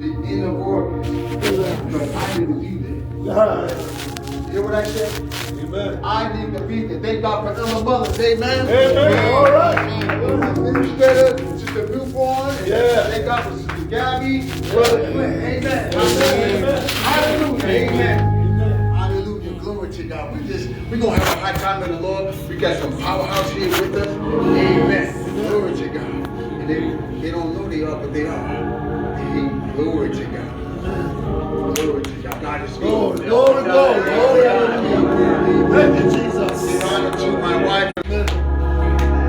the inner organs. Because I need to be there. You hear what I said? Amen. I need to be there. Thank God for Elder Mothers. Amen. Amen. All right. Administrator, Sister Newborn. Yeah. Thank God for Sister Gabby. Brother Clint. Amen. Amen. Hallelujah. Amen. Hallelujah. Glory to God. We're going to have a high time in the Lord. We got some powerhouse here with us. Amen. Glory to God. And they don't know they are, but they are. Amen. Glory to God. Glory to God. God is good. Glory, glory, glory. Thank you, Jesus. Give honor to my wife.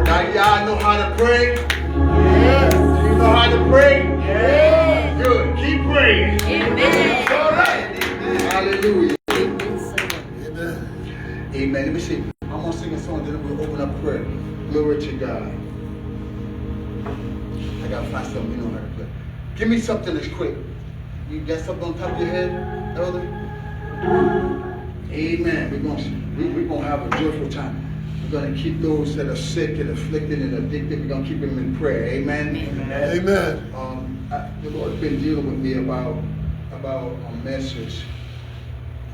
Now y'all know how to pray? Yes. You know how to pray? Yes. Good. Keep praying. Amen. All right. Hallelujah. Amen. Amen. Let me see. I'm going to sing a song, then we'll open up prayer. Glory to God. I got to find something you know how to play. Give me something that's quick. You got something on top of your head, Elder? Amen. We're going to have a joyful time. We're going to keep those that are sick and afflicted and addicted. We're going to keep them in prayer. Amen. Amen. Amen. The Lord's been dealing with me about a message.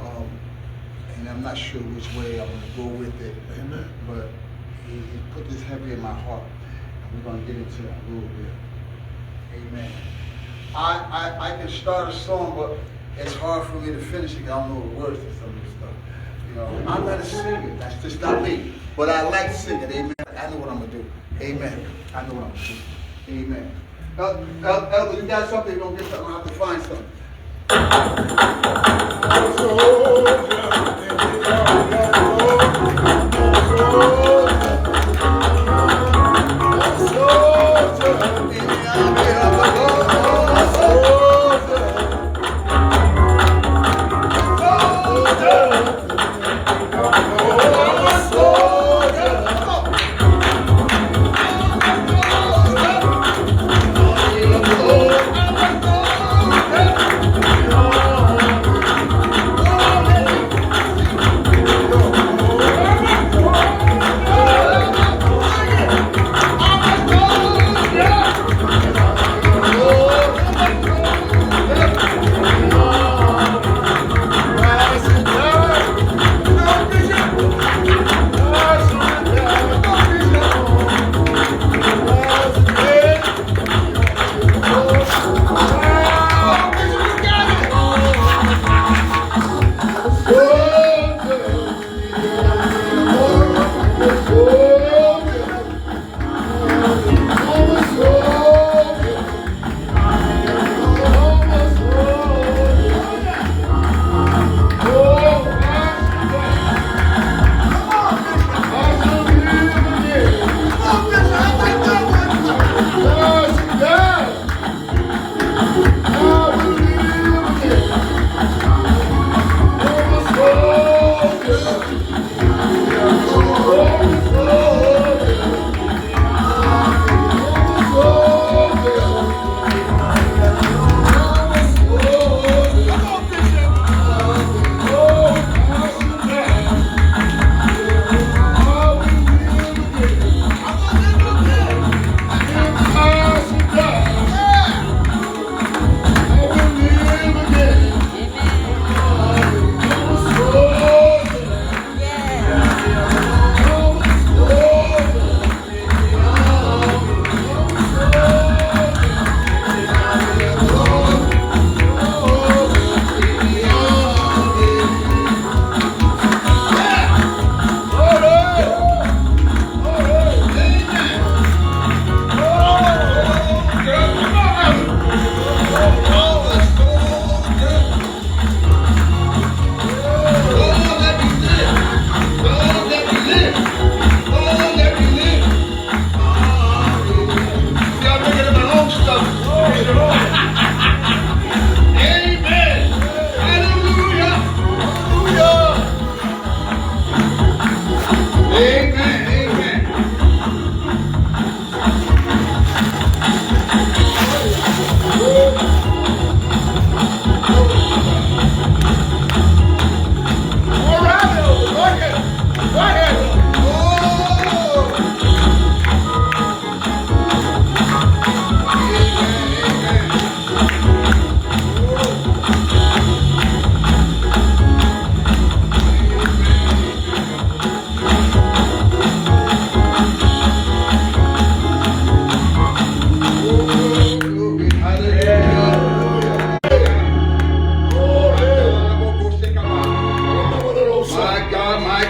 And I'm not sure which way I'm going to go with it. Amen. But he put this heavy in my heart. And we're going to get into that a little bit. Amen. I can start a song, but it's hard for me to finish it because I don't know the words to some of this stuff. You know, I'm not a singer. That's just not me. But I like singing. Amen. I know what I'm going to do. Amen. I know what I'm going to do. Amen. Elder, you got something? You're going to get something. I'll have to find something.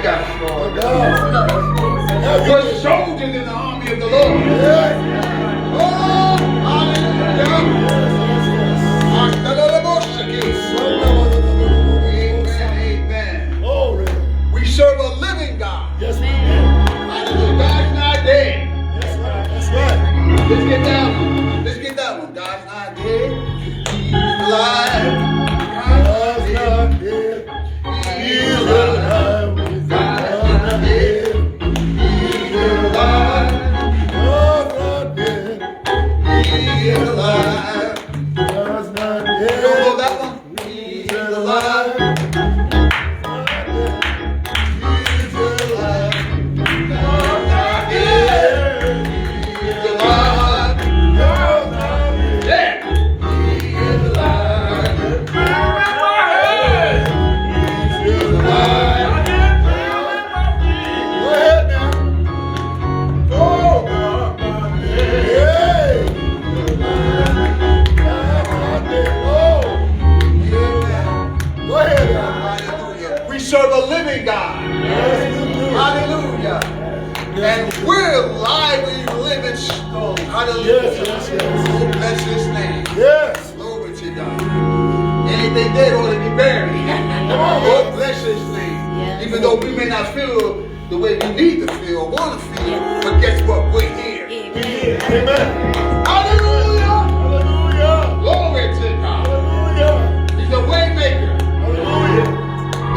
God. We're soldiers in the army of the Lord. Oh, hallelujah. Amen. We serve a living God. Yes, man. Hallelujah. God's not dead. That's right. That's right. Let's get that one. Let's get that one. God's not dead. He's alive. God's not dead. He's alive. God's not dead. He's alive. God's not dead. He's alive. God's not You dead. don't know that one? He's alive. He's alive. God's not dead. He's alive. God's not dead. Yeah. He's alive. He's alive. Go ahead now. Oh, God, not dead. Hey. God's not dead. Oh. Go ahead now. Hallelujah. We serve a living God. Yes, you do. Hallelujah. And we're lively living stones. Hallelujah. Yes, yes, yes. Oh, bless his name. Yes. Glory to God. Anything dead ought to be buried. Oh, bless his name. Even though we may not feel the way we need to feel or want to feel, but guess what? We're here. Amen. Hallelujah. Hallelujah. Glory to God. Hallelujah. He's a way maker. Hallelujah.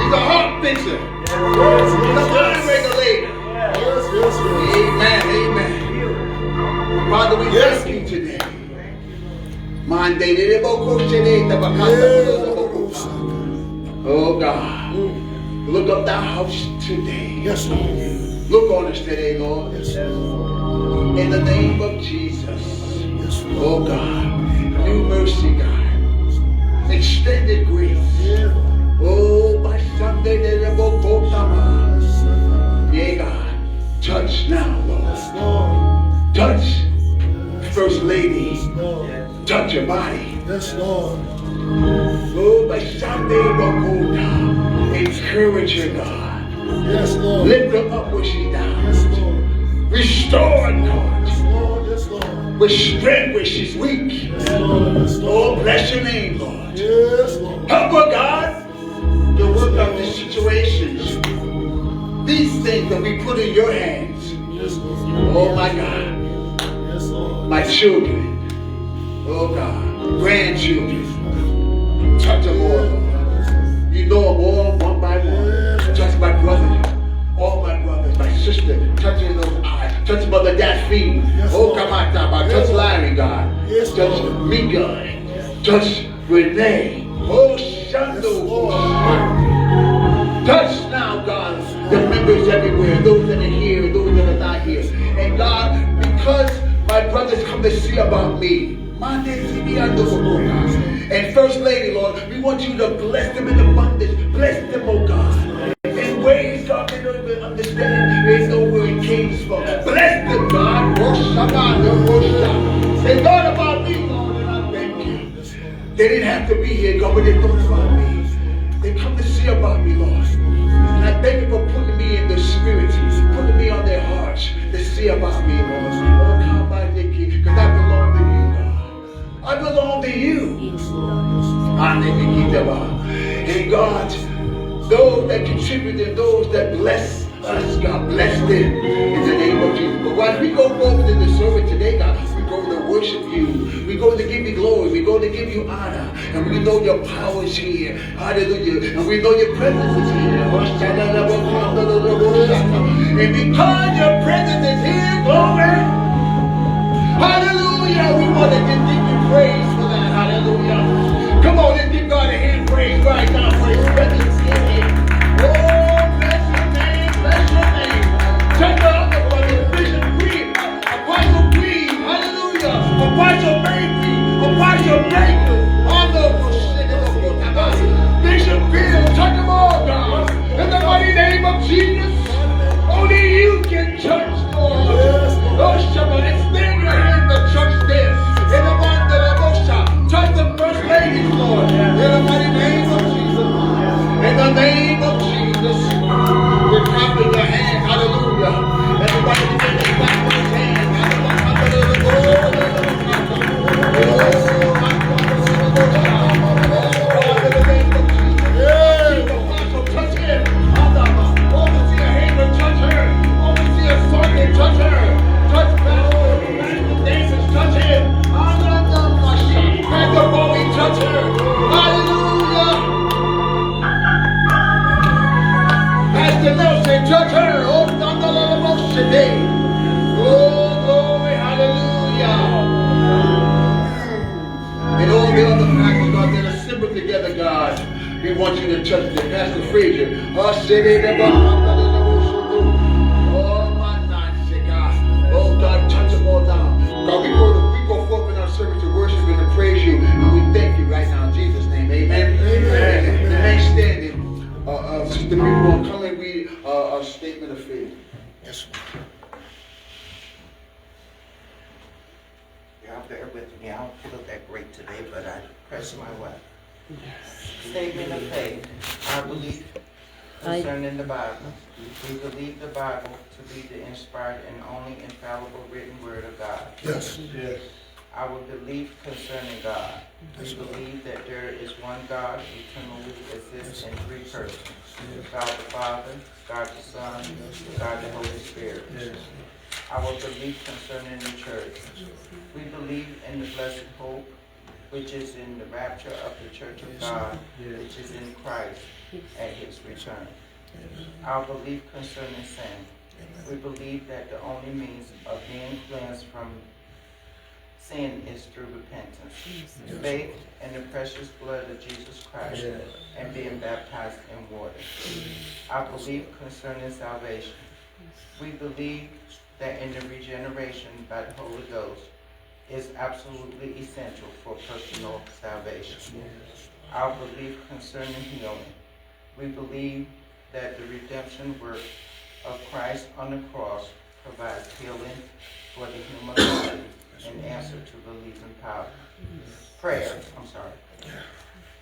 He's a heart fixer. Yes, He's a yes, mind yes. regulator. Yes, yes, yes. Amen. Amen. Father, we Yes. thank you today. Oh God, look up thy house today. Yes, Lord. Look on us today, Lord. Yes, Lord. In the name of Jesus. Yes, Lord. Oh God, new mercy, God. Extended grace. Yeah. Oh, my Sunday, yeah, God. Touch now, Lord. Yes, Lord. Touch First Lady. Yes, Lord. Touch your body. Yes, Lord. Oh, my Sunday, encourage her, God. Yes, Lord. Lift her up where she's down. Yes, Lord. Restore her, God. Yes, Lord. Yes, Lord. With strength where she's weak. Yes, Lord. Yes, Oh, Lord. bless your name, Lord. Yes, Lord. Help her, God, to work out the situations. These things that we put in your hands. Yes, Lord. Oh, my God. Yes, Lord. My children. Oh, God. Grandchildren. Touch them all, Lord. You know them all one by one. Touch my brother. All my brothers. My sister. Touching those eyes. Touch Mother Daphne. Oh, come on, touch Larry, God. Touch me, God. Touch Renee. Oh, Shando. Touch now, God, the members everywhere, those that are here, those that are not here. And God, because my brothers come to see about me, and First Lady, Lord, we want you to bless them in abundance. Bless them, oh God. In ways, God, they don't even understand. They know where it came from. Bless them, God. And God, about me, Lord, and I thank you. They didn't have to be here, God, but they thought about me. They come to see about me, Lord. And I thank you for putting me in the spirit, putting me on their hearts to see about me, Lord. Oh, come on, Nikki, because I belong to you, God. I belong to you. And God, those that contributed, those that bless us, God, bless them in the name of Jesus. But while we go forward in the service today, God, we go to worship you. We go to give you glory. We go to give you honor. And we know your power is here. Hallelujah. And we know your presence is here. And because your presence is here, glory. Hallelujah. We want to give you praise for that. Hallelujah. Come on, let's give God a hand praise right now for his presence is here. Oh, bless your name. Bless your name. Check out the brother, Bishop Green, Apostle Green. Hallelujah. Apostle Baby. Apostle Baker. Bishop Bill. Touch them all, God. In the mighty name of Jesus. Only you can touch, Lord. Oh, Shabbat, extend your hand to touch this. In the mighty name of Jesus. Touch the first ladies, Lord. In the mighty name of Jesus. We want you to touch the Pastor Frazier. Oh, my God. Oh, God, touch them all down. God, we go forth in our service to worship and to praise you. And we thank you right now in Jesus' name. Amen. Amen. Remain standing. Sister people will come and read a statement of faith. Yes, y'all bear with me. I don't feel that great today, but I press my way. Statement of faith. I believe concerning the Bible. We believe the Bible to be the inspired and only infallible written word of God. Yes. Yes. Our belief concerning God. We believe that there is one God, eternally exists in three persons. God the Father, God the Son, God the Holy Spirit. Our belief concerning the church. We believe in the blessed hope, which is in the rapture of the church of God, which is in Christ at his return. Our belief concerning sin. We believe that the only means of being cleansed from sin is through repentance, faith in the precious blood of Jesus Christ, and being baptized in water. Our belief concerning salvation. We believe that in the regeneration by the Holy Ghost is absolutely essential for personal salvation. Our belief concerning healing. We believe that the redemption work of Christ on the cross provides healing for the human body in answer to believing power.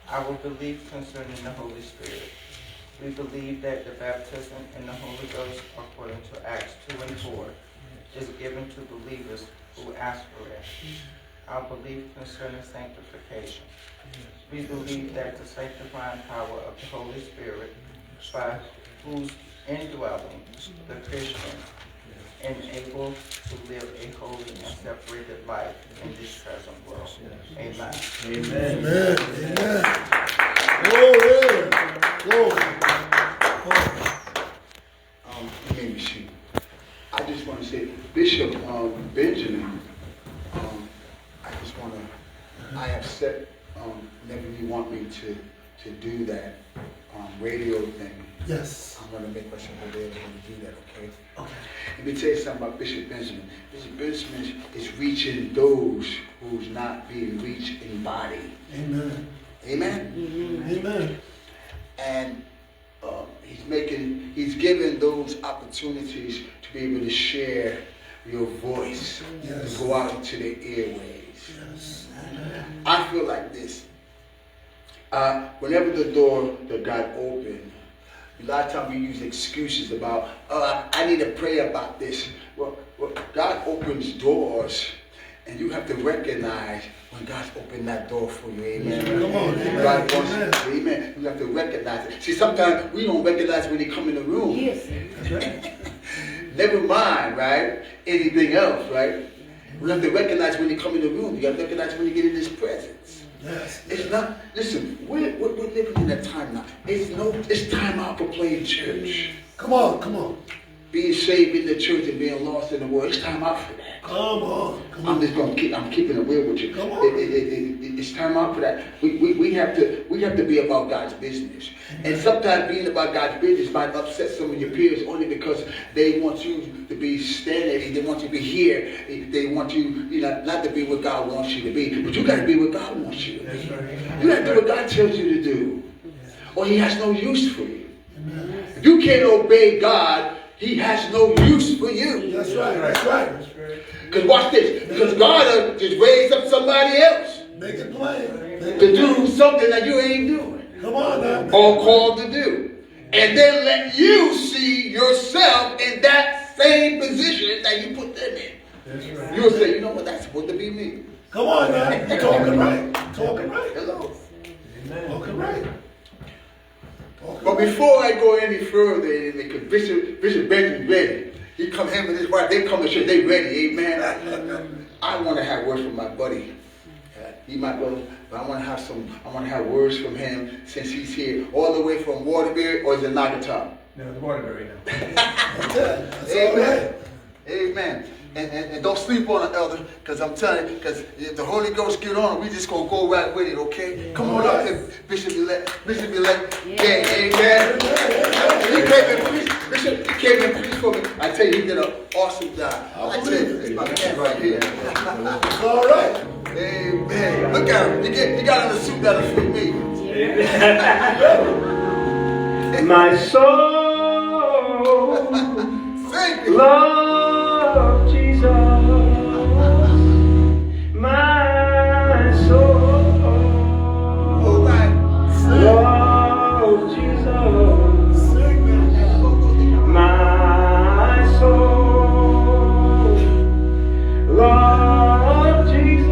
Our belief concerning the Holy Spirit. We believe that the baptism in the Holy Ghost, according to Acts 2 and 4, is given to believers who ask for it. Our belief concerning sanctification. We believe that the sanctifying power of the Holy Spirit, by whose indwelling the Christian enabled to live a holy and separated life in this present world. Amen. Amen. Amen. Glory. You made me see. I just want to say, Bishop Benjamin, I have said, whenever you want me to do that radio thing, Yes. I'm going to make myself available to do that, okay? Okay. Let me tell you something about Bishop Benjamin. Bishop Benjamin is reaching those who's not being reached in body. Amen. Amen? Amen. And he's giving those opportunities to be able to share your voice, Yes. to go out into the airways. Yes. I feel like this. Whenever the door that God opened, a lot of times we use excuses about, I need to pray about this. Well, God opens doors, and you have to recognize when God's opened that door for you. Amen. Come on. Amen. God wants you. Amen. You have to recognize it. See, sometimes we don't recognize when they come in the room. Yes. That's right. Never mind, right? Anything else, right? We have to recognize when they come in the room. You have to recognize when you get in His presence. Yes. It's not, listen, we're living in a time now. It's time out for playing church. Come on. Being saved in the church and being lost in the world. It's time out for that. Come on. I'm keeping it real with you. Come on. It's time out for that. We have to be about God's business. And sometimes being about God's business might upset some of your peers only because they want you to be standing, they want you to be here, they want you, not to be what God wants you to be. But you got to be what God wants you to be. You got to do what God tells you to do, or He has no use for you. If you can't obey God, He has no use for you. That's right. Because watch this. Because God just raised up somebody else Make it plain. to do something that you ain't doing Come on now. or called to do. And then let you see yourself in that same position that you put them in. That's right. You'll say, you know what, that's supposed to be me. Come on now. You're talking right. Hello. Talking right. But before I go any further, because Bishop Benjamin's ready. He come him and his wife, they come to church, they ready, amen. I want to have words from my buddy. He my brother, but I want to have words from him since he's here, all the way from Waterbury, or is it Nagatah? No, the Waterbury now. Amen. Amen. And don't sleep on the elder, because I'm telling you, because if the Holy Ghost get on, we just going to go right with it, okay? Come on up here, Bishop-elect. Bishop-elect. Yeah, amen. Bishop, he came and preached for me. I tell you, he did an awesome job. I tell you, it's my man right here. It's all right. Amen. Look at him. He got on a suit that'll fit me. My soul love Jesus. My soul love Jesus. My soul love Jesus.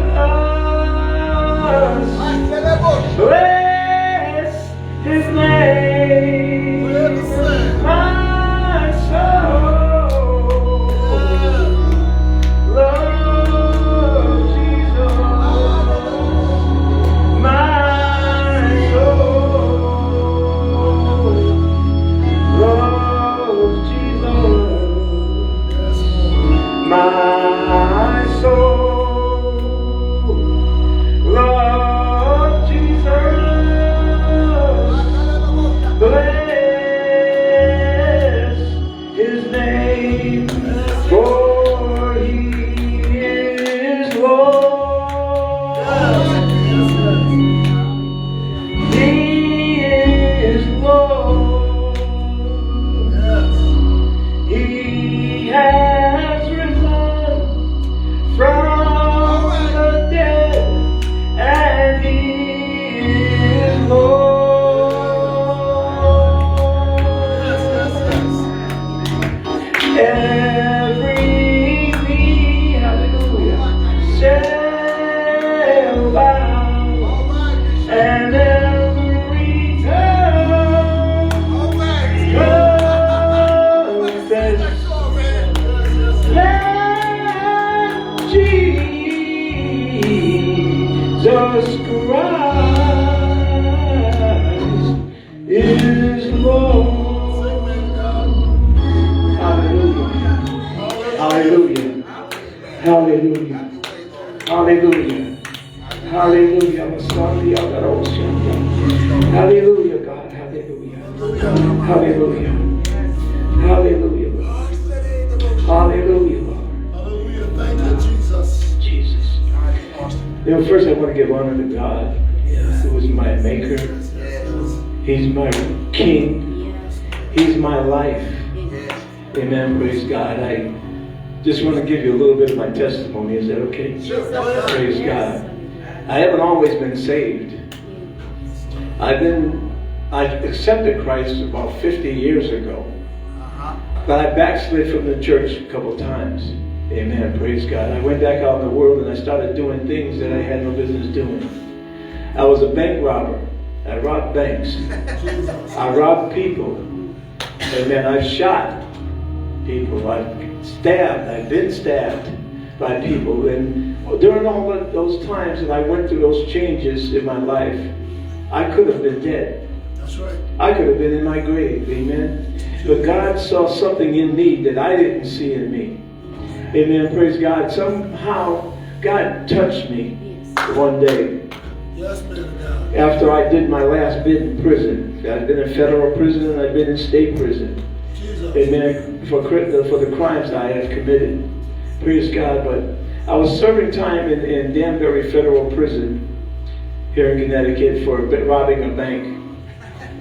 Bless his name. My soul love Jesus. My soul love Jesus. My soul love Jesus. Bless his name, for he is Lord. He is Lord. He has risen from the dead, and he is Lord. Every knee, hallelujah, shall bow, and every tongue confess that Jesus Christ is Lord. Hallelujah. Hallelujah. Hallelujah. Hallelujah. Hallelujah, God. Hallelujah. Hallelujah. Hallelujah, Lord. Hallelujah, Lord. Hallelujah. Thank you, Jesus. Jesus. You know, first I want to give honor to God, who is my maker. He's my king. He's my life. Amen. Praise God. I just want to give you a little bit of my testimony. Is that okay? Sure. Praise God. I haven't always been saved. I accepted Christ about 50 years ago. But I backslid from the church a couple times. Amen. Praise God. I went back out in the world and I started doing things that I had no business doing. I was a bank robber. I robbed banks. I robbed people. Amen. I shot people. I've been stabbed by people. And during all of those times that I went through those changes in my life, I could have been dead. That's right. I could have been in my grave. Amen. But God saw something in me that I didn't see in me. Amen. Praise God. Somehow God touched me one day. Yes, man. After I did my last bid in prison. I've been in federal prison and I've been in state prison. Jesus. Amen. For the crimes I have committed. Praise God. But I was serving time in Danbury Federal Prison here in Connecticut for robbing a bank.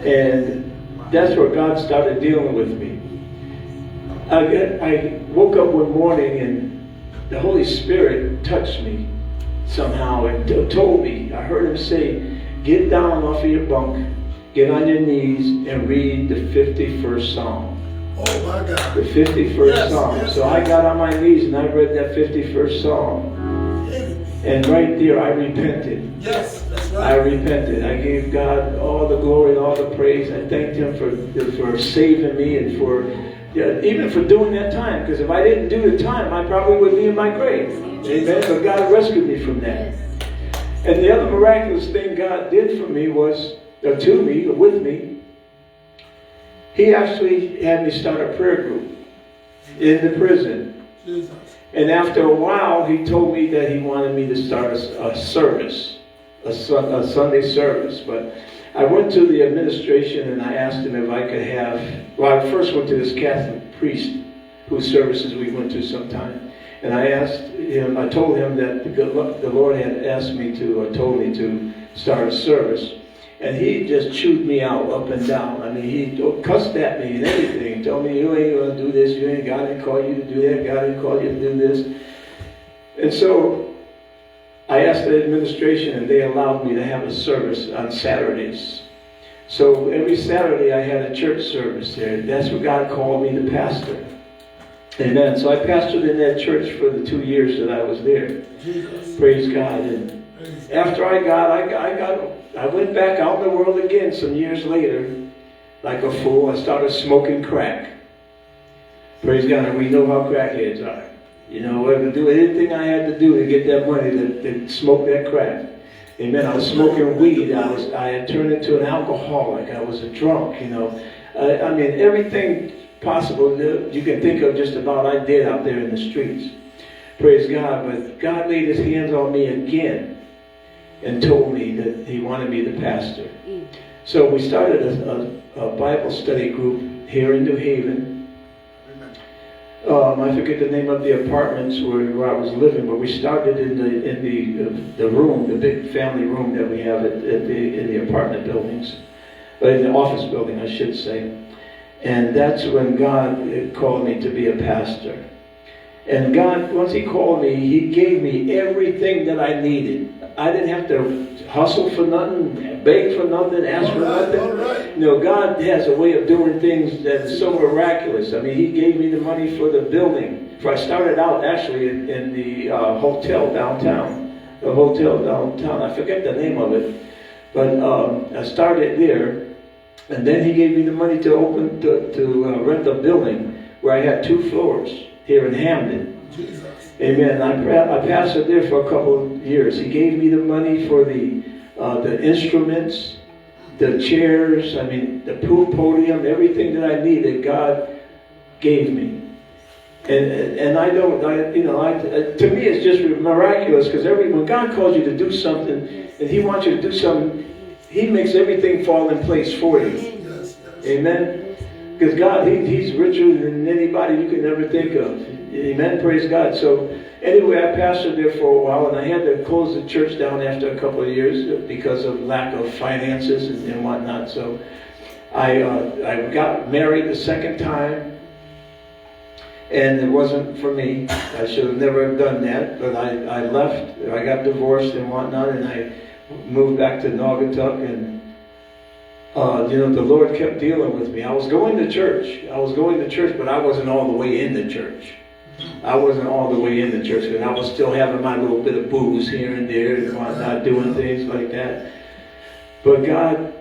And that's where God started dealing with me. I woke up one morning and the Holy Spirit touched me somehow and told me, I heard him say, get down off of your bunk, get on your knees and read the 51st Psalm. Oh my God. The 51st Psalm. So I got on my knees and I read that 51st Psalm. And right there I repented. Yes, that's right. I repented. I gave God all the glory and all the praise. I thanked him for saving me and for even for doing that time. Because if I didn't do the time, I probably would be in my grave. Amen. But God rescued me from that. And the other miraculous thing God did for me was, with me, He actually had me start a prayer group in the prison. And after a while, he told me that he wanted me to start a service, a Sunday service. But I went to the administration and I asked him if I could have, well, I first went to this Catholic priest whose services we went to sometime. And I asked him, I told him that the Lord had asked me to, or told me to start a service. And he just chewed me out up and down. I mean, he cussed at me and everything. He told me, you ain't going to do this. You ain't, God didn't call you to do that. God didn't call you to do this. And so I asked the administration and they allowed me to have a service on Saturdays. So every Saturday I had a church service there. That's what God called me to pastor. Amen. So I pastored in that church for the 2 years that I was there. Jesus. Praise God. And after I went back out in the world again some years later, like a fool. I started smoking crack. Praise God. And we know how crackheads are. You know, I would do anything I had to do to get that money to smoke that crack. Amen. I was smoking weed. I had turned into an alcoholic. I was a drunk, you know. I mean, everything possible you can think of just about I did out there in the streets. Praise God. But God laid his hands on me again and told me that he wanted me to pastor. So we started a Bible study group here in New Haven. I forget the name of the apartments where I was living, but we started in the room, the big family room that we have in the apartment buildings, in the office building, I should say. And that's when God called me to be a pastor. And God, once he called me, he gave me everything that I needed. I didn't have to hustle for nothing, beg for nothing, ask for nothing. You know, God has a way of doing things that is so miraculous. I mean, he gave me the money for the building. I started out actually in the hotel downtown. The hotel downtown, I forget the name of it. But I started there. And then he gave me the money to rent a building where I had 2 floors here in Hamden. Jesus. Amen. I pastored there for a couple of years. He gave me the money for the instruments, the chairs, I mean, the podium, everything that I needed, God gave me. And to me it's just miraculous, because when God calls you to do something and he wants you to do something, he makes everything fall in place for you. Yes, yes. Amen. Because God, he's richer than anybody you can ever think of. Amen. Praise God. So anyway, I pastored there for a while, and I had to close the church down after a couple of years because of lack of finances and whatnot. So I got married the second time, and it wasn't for me. I should have never done that, but I left. I got divorced and whatnot, and I moved back to Naugatuck, and the Lord kept dealing with me. I was going to church, but I wasn't all the way in the church. I wasn't all the way in the church, because I was still having my little bit of booze here and there and whatnot, doing things like that. But God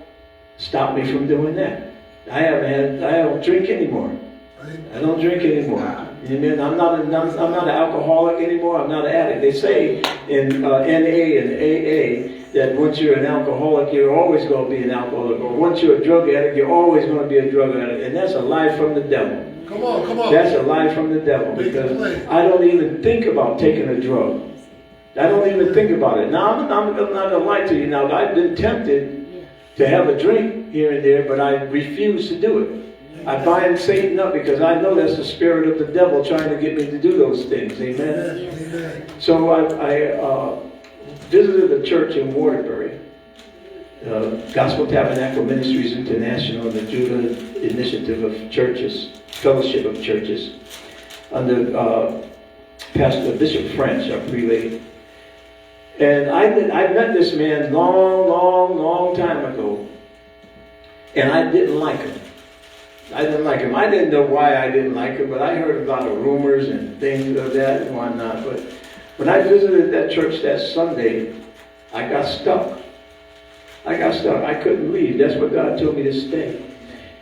stopped me from doing that. I don't drink anymore. I don't drink anymore. Amen. I'm not an alcoholic anymore. I'm not an addict. They say in NA and AA that once you're an alcoholic, you're always going to be an alcoholic. Or once you're a drug addict, you're always going to be a drug addict. And that's a lie from the devil. Come on. That's a lie from the devil, because I don't even think about taking a drug. I don't even think about it. Now, I'm not going to lie to you. Now, I've been tempted to have a drink here and there, but I refuse to do it. I bind Satan up, because I know that's the spirit of the devil trying to get me to do those things. Amen. Amen. So I visited a church in Waterbury, Gospel Tabernacle Ministries International, the Judah Initiative of Churches, Fellowship of Churches, under Pastor Bishop French, our prelate. And I met this man long time ago, and I didn't like him. I didn't know why I didn't like him, but I heard a lot of rumors and things of that and whatnot. But when I visited that church that Sunday, I got stuck. I couldn't leave. That's what God told me to stay.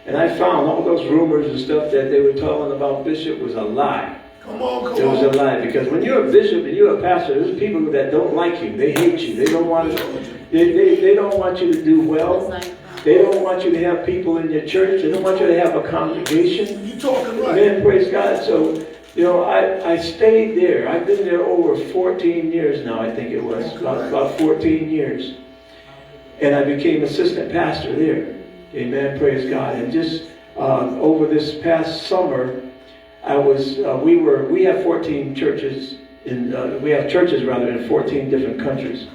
And I found all those rumors and stuff that they were telling about Bishop was a lie. Come on. It was a lie, because when you're a bishop and you're a pastor, there's people that don't like you. They hate you. They don't want you to do well. They don't want you to have people in your church. They don't want you to have a congregation. You're talking right. Amen, praise God. So You know, I stayed there. I've been there over 14 years now, I think it was. About 14 years. And I became assistant pastor there. Amen. Praise God. And just over this past summer, we have 14 churches we have churches rather in 14 different countries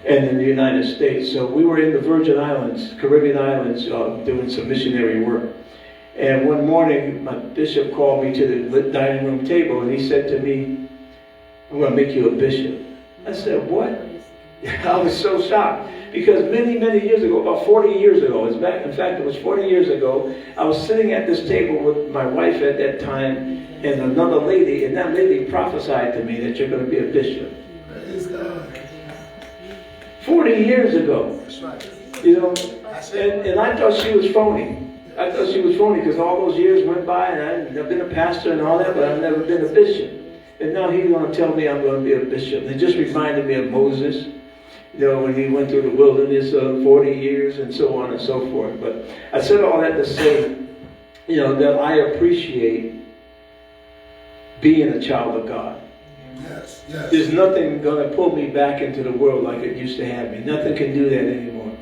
and in the United States. So we were in the Virgin Islands, Caribbean Islands, doing some missionary work. And one morning, my bishop called me to the dining room table and he said to me, "I'm going to make you a bishop." I said, "What?" I was so shocked because many, many years ago, about 40 years ago, in fact, it was 40 years ago, I was sitting at this table with my wife at that time and another lady, and that lady prophesied to me that you're going to be a bishop. Praise God. 40 years ago. That's right. You know, and I thought she was phony. I thought she was phony because all those years went by and I've been a pastor and all that, but I've never been a bishop. And now he's going to tell me I'm going to be a bishop. And it just reminded me of Moses, you know, when he went through the wilderness 40 years and so on and so forth. But I said all that to say, you know, that I appreciate being a child of God. Yes, yes. There's nothing going to pull me back into the world like it used to have me. Nothing can do that anymore.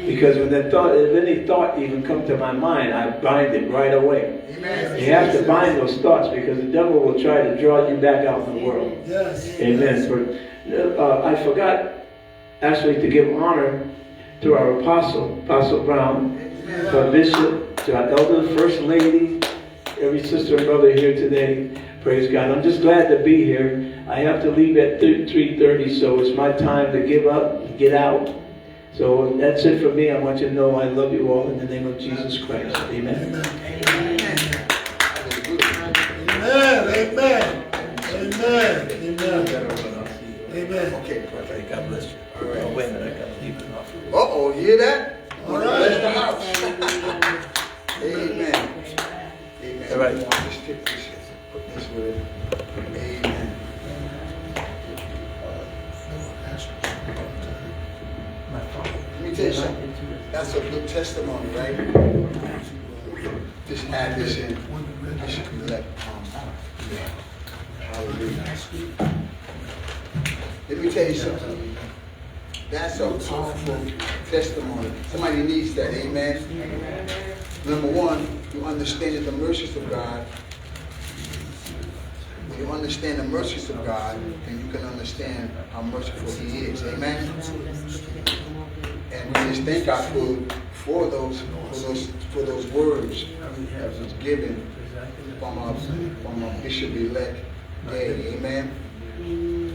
Because when that thought, if any thought even come to my mind, I bind it right away. Amen. You have to bind those thoughts because the devil will try to draw you back out in the world. Yes. Amen. I forgot actually to give honor to our Apostle Brown, to our Bishop, to our Elder, First Lady, every sister and brother here today. Praise God. I'm just glad to be here. I have to leave at 3:30, so it's my time to give up, get out. So that's it for me. I want you to know I love you all in the name of Jesus Christ. Amen. Amen. Amen. Amen. Amen. Amen. Okay. God bless you. All right. Wait a minute. I got to leave it off. Uh-oh, you hear that? All Bless right. the house. Amen. Amen. All right. Just take this. Put this with it. Amen. Let me tell you something. That's a good testimony, right? Just add this in. This should be like, hallelujah. Let me tell you something. That's a powerful testimony. Somebody needs that, amen? Number one, you understand the mercies of God. When you understand the mercies of God, then you can understand how merciful He is, amen? And we just thank God for those words that was given from our Bishop-elect Day, amen?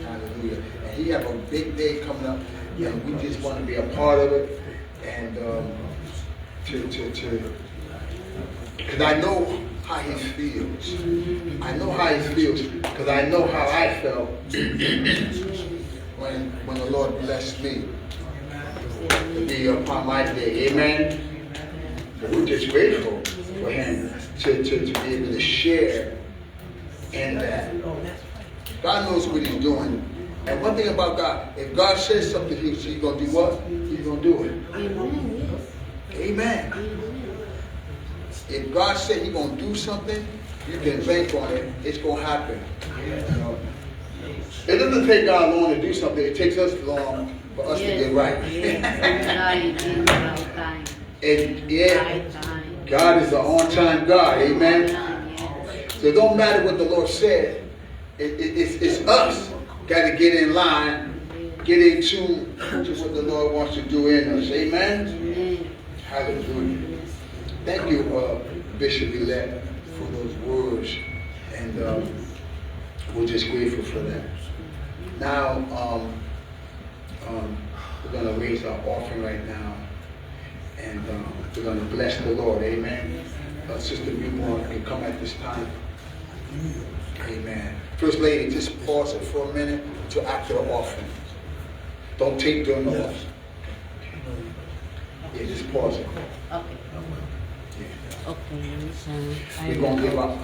Hallelujah. And he have a big day coming up, and we just want to be a part of it. And because I know how he feels. I know how he feels because I know how I felt when the Lord blessed me to be upon my day. Amen. But we're just grateful for him to be able to share in that. God knows what he's doing. And one thing about God, if God says something, he's going to do what? He's going to do it. Amen. If God said he's going to do something, you can bank on it. It's going to happen. You know? It doesn't take God long to do something. It takes us long for us to get right. And yeah, God is an on-time God. Amen. So it don't matter what the Lord said. It's us got to get in line, get in tune to what the Lord wants to do in us. Amen. Hallelujah. Thank you, Bishop-elect, for those words, and we're just grateful for that. Now, we're going to raise our offering right now, and we're going to bless the Lord. Amen. Sister Newborn can come at this time. Amen. First Lady, just pause it for a minute to after the offering. Don't take during the offering. Yeah, just pause it. Okay. Yeah. Okay. We're going to give up.